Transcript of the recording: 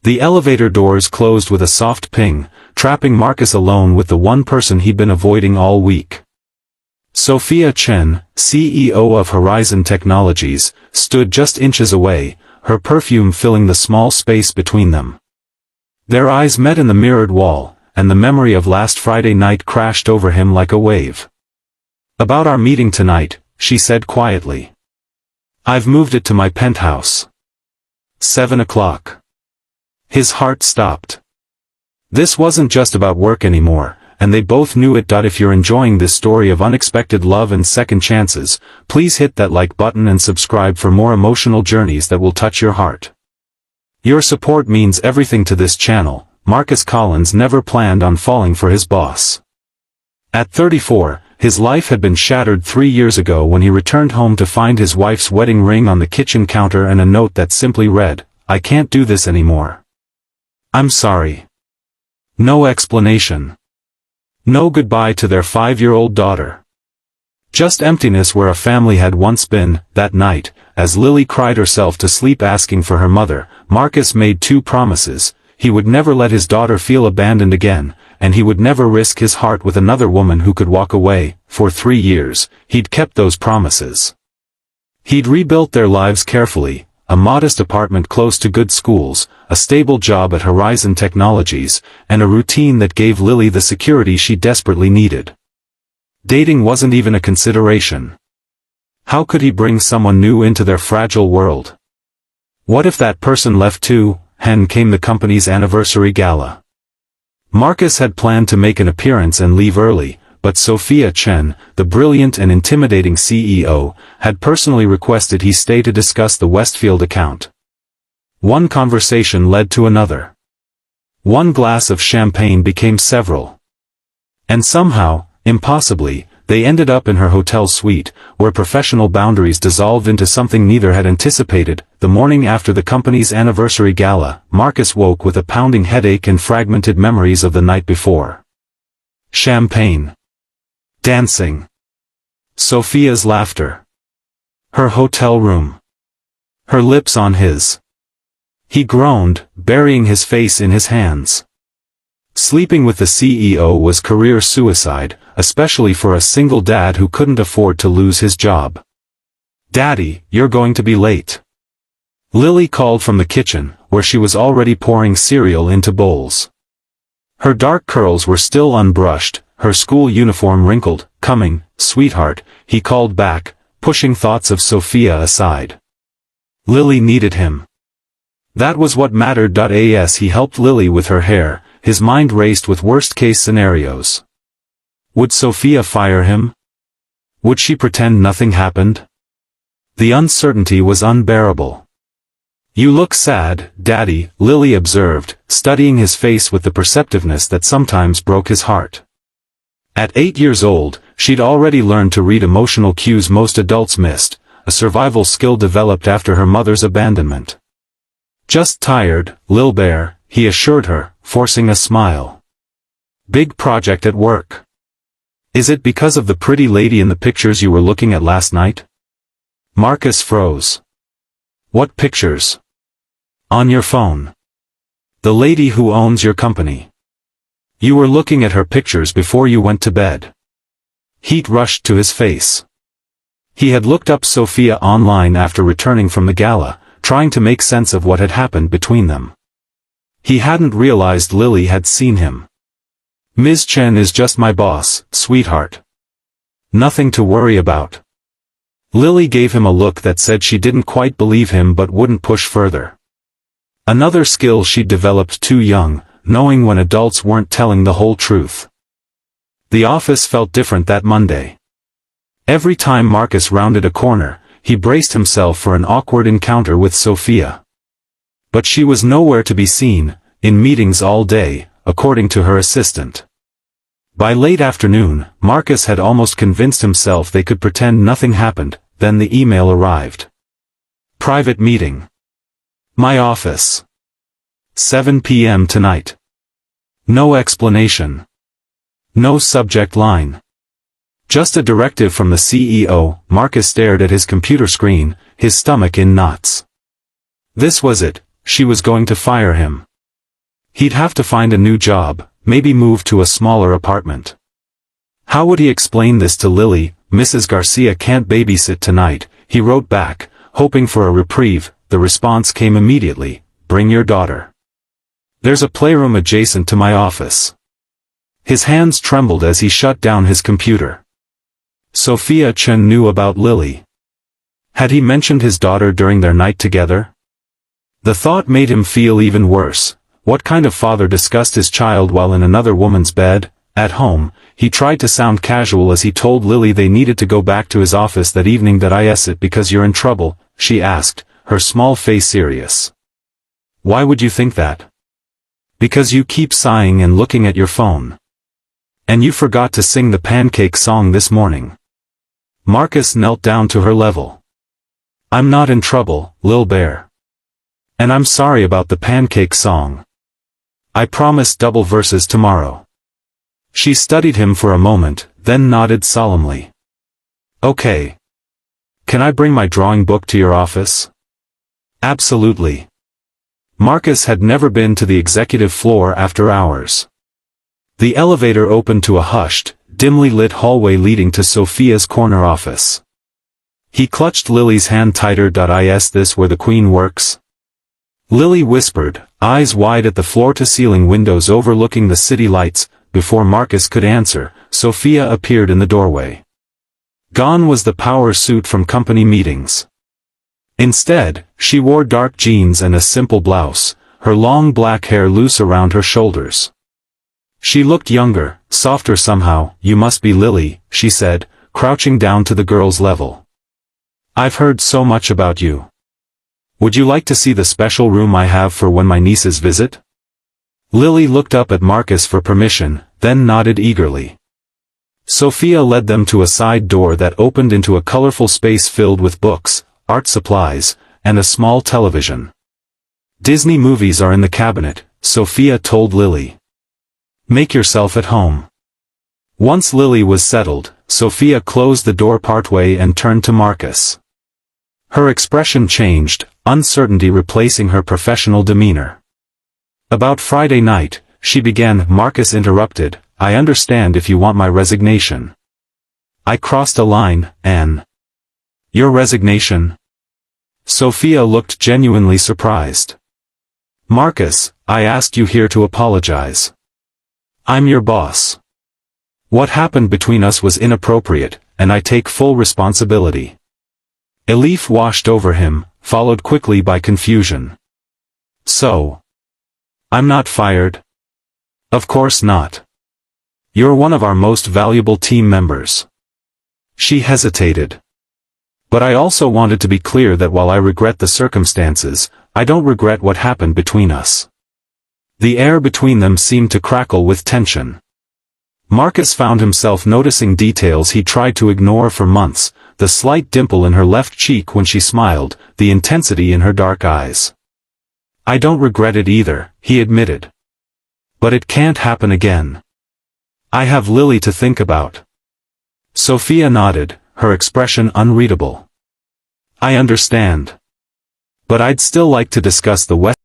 The elevator doors closed with a soft ping, trapping Marcus alone with the one person he'd been avoiding all week. Sophia Chen, CEO of Horizon Technologies, stood just inches away, her perfume filling the small space between them. Their eyes met in the mirrored wall, and the memory of last Friday night crashed over him like a wave. "About our meeting tonight," she said quietly. "I've moved it to my penthouse. 7 o'clock. His heart stopped. This wasn't just about work anymore, and they both knew it. If you're enjoying this story of unexpected love and second chances, please hit that like button and subscribe for more emotional journeys that will touch your heart. Your support means everything to this channel. Marcus Collins never planned on falling for his boss. At 34, his life had been shattered 3 years ago when he returned home to find his wife's wedding ring on the kitchen counter and a note that simply read, "I can't do this anymore. I'm sorry." No explanation. No goodbye to their 5-year-old daughter. Just emptiness where a family had once been. That night, as Lily cried herself to sleep asking for her mother, Marcus made 2 promises. He would never let his daughter feel abandoned again, and he would never risk his heart with another woman who could walk away. For 3 years, he'd kept those promises. He'd rebuilt their lives carefully, a modest apartment close to good schools, a stable job at Horizon Technologies, and a routine that gave Lily the security she desperately needed. Dating wasn't even a consideration. How could he bring someone new into their fragile world? What if that person left too? Hen came the company's anniversary gala. Marcus had planned to make an appearance and leave early, but Sophia Chen, the brilliant and intimidating CEO, had personally requested he stay to discuss the Westfield account. One conversation led to another. One glass of champagne became several. And somehow, impossibly, they ended up in her hotel suite, where professional boundaries dissolved into something neither had anticipated. The morning after the company's anniversary gala, Marcus woke with a pounding headache and fragmented memories of the night before. Champagne. Dancing. Sophia's laughter. Her hotel room. Her lips on his. He groaned, burying his face in his hands. Sleeping with the CEO was career suicide, especially for a single dad who couldn't afford to lose his job. "Daddy, you're going to be late." Lily called from the kitchen, where she was already pouring cereal into bowls. Her dark curls were still unbrushed, her school uniform wrinkled. "Coming, sweetheart," he called back, pushing thoughts of Sophia aside. Lily needed him. That was what mattered. As he helped Lily with her hair, his mind raced with worst-case scenarios. Would Sophia fire him? Would she pretend nothing happened? The uncertainty was unbearable. "You look sad, Daddy," Lily observed, studying his face with the perceptiveness that sometimes broke his heart. At 8 years old, she'd already learned to read emotional cues most adults missed, a survival skill developed after her mother's abandonment. "Just tired, Lil Bear," he assured her, forcing a smile. "Big project at work. Is it because of the pretty lady in the pictures you were looking at last night?" Marcus froze. "What pictures?" "On your phone. The lady who owns your company. You were looking at her pictures before you went to bed." Heat rushed to his face. He had looked up Sophia online after returning from the gala, trying to make sense of what had happened between them. He hadn't realized Lily had seen him. "Ms. Chen is just my boss, sweetheart. Nothing to worry about." Lily gave him a look that said she didn't quite believe him but wouldn't push further. Another skill she'd developed too young, knowing when adults weren't telling the whole truth. The office felt different that Monday. Every time Marcus rounded a corner, he braced himself for an awkward encounter with Sophia. But she was nowhere to be seen, in meetings all day, according to her assistant. By late afternoon, Marcus had almost convinced himself they could pretend nothing happened. Then the email arrived. "Private meeting. My office. 7 p.m. tonight." No explanation. No subject line. Just a directive from the CEO. Marcus stared at his computer screen, his stomach in knots. This was it, she was going to fire him. He'd have to find a new job, maybe move to a smaller apartment. How would he explain this to Lily? Mrs. Garcia can't babysit tonight, he wrote back, hoping for a reprieve. The response came immediately, bring your daughter. There's a playroom adjacent to my office. His hands trembled as he shut down his computer. Sophia Chen knew about Lily. Had he mentioned his daughter during their night together? The thought made him feel even worse. What kind of father discussed his child while in another woman's bed? At home, he tried to sound casual as he told Lily they needed to go back to his office that evening. That is it because you're in trouble, she asked, her small face serious. Why would you think that? Because you keep sighing and looking at your phone. And you forgot to sing the pancake song this morning. Marcus knelt down to her level. I'm not in trouble, Lil Bear. And I'm sorry about the pancake song. I promise double verses tomorrow. She studied him for a moment, then nodded solemnly. Okay. Can I bring my drawing book to your office? Absolutely. Marcus had never been to the executive floor after hours. The elevator opened to a hushed, dimly lit hallway leading to Sophia's corner office. He clutched Lily's hand tighter. Is this where the queen works? Lily whispered, eyes wide at the floor-to-ceiling windows overlooking the city lights. Before Marcus could answer, Sophia appeared in the doorway. Gone was the power suit from company meetings. Instead, she wore dark jeans and a simple blouse, her long black hair loose around her shoulders. She looked younger, softer somehow. You must be Lily, she said, crouching down to the girl's level. I've heard so much about you. Would you like to see the special room I have for when my nieces visit? Lily looked up at Marcus for permission, then nodded eagerly. Sophia led them to a side door that opened into a colorful space filled with books, art supplies, and a small television. Disney movies are in the cabinet, Sophia told Lily. Make yourself at home. Once Lily was settled, Sophia closed the door partway and turned to Marcus. Her expression changed, uncertainty replacing her professional demeanor. About Friday night, she began. Marcus interrupted, I understand if you want my resignation. I crossed a line, Anne. Your resignation? Sophia looked genuinely surprised. Marcus, I asked you here to apologize. I'm your boss. What happened between us was inappropriate, and I take full responsibility. Relief washed over him, followed quickly by confusion. So? I'm not fired? Of course not. You're one of our most valuable team members. She hesitated. But I also wanted to be clear that while I regret the circumstances, I don't regret what happened between us. The air between them seemed to crackle with tension. Marcus found himself noticing details he tried to ignore for months, the slight dimple in her left cheek when she smiled, the intensity in her dark eyes. I don't regret it either, he admitted. But it can't happen again. I have Lily to think about. Sophia nodded, her expression unreadable. I understand. But I'd still like to discuss the West